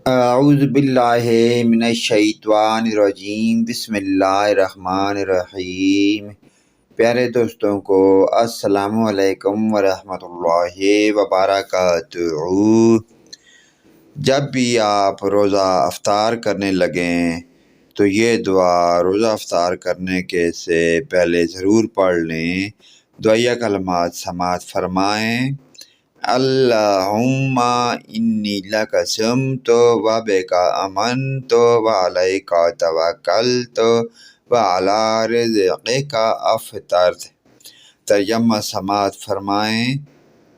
اعوذ باللہ من الشیطان الرجیم، بسم اللہ الرحمن الرحیم۔ پیارے دوستوں کو السلام علیکم ورحمۃ اللہ وبرکاتہ۔ جب بھی آپ روزہ افطار کرنے لگیں تو یہ دعا روزہ افطار کرنے کے سے پہلے ضرور پڑھ لیں۔ دعائیہ کلمات سماعت فرمائیں۔ اللہم انی لک صمت و بک آمنت و علیک توکلت و علی رزقک افطرت۔ ترجمہ سماعت فرمائیں۔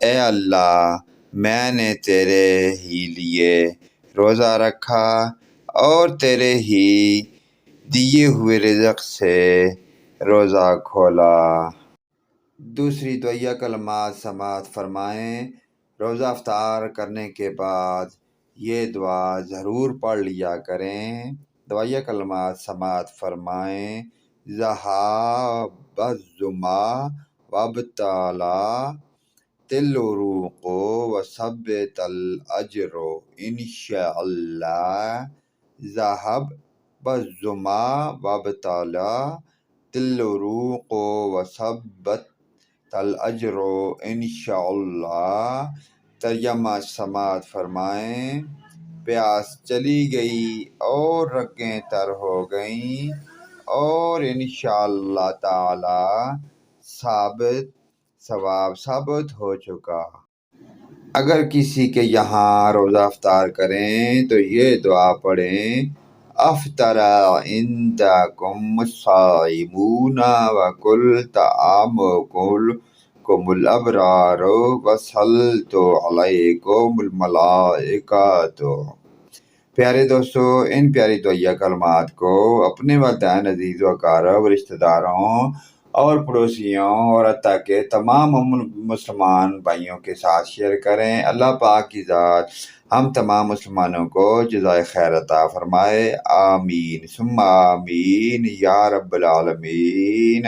اے اللہ، میں نے تیرے ہی لیے روزہ رکھا اور تیرے ہی دیے ہوئے رزق سے روزہ کھولا۔ دوسری دعائیہ کلمات سماعت فرمائیں۔ روزہ افطار کرنے کے بعد یہ دعا ضرور پڑھ لیا کریں۔ دعائیہ کلمات سماعت فرمائیں۔ ذہب الظما وابتلی العروق وثبت الاجر انشاءاللہ۔ ذہب الظما وابتلی العروق وثبت الاجر انشاءاللہ۔ ترجمہ سماعت فرمائیں۔ پیاس چلی گئی اور رگیں تر ہو گئیں اور انشاءاللہ تعالی ثواب ثابت ہو چکا۔ اگر کسی کے یہاں روزہ افطار کریں تو یہ دعا پڑھیں۔ افطر عندکم الصائمون وکل طعامکم الابرار وصلت علیکم الملائکۃ۔ پیارے دوستو، ان پیاری دعائیہ کلمات کو اپنے والدین، عزیز و اقارب، رشتہ داروں اور پڑوسیوں اور حتیٰ کہ تمام مسلمان بھائیوں کے ساتھ شیئر کریں۔ اللہ پاک کی ذات ہم تمام مسلمانوں کو جزائے خیر عطا فرمائے۔ آمین ثم آمین یا رب العالمین۔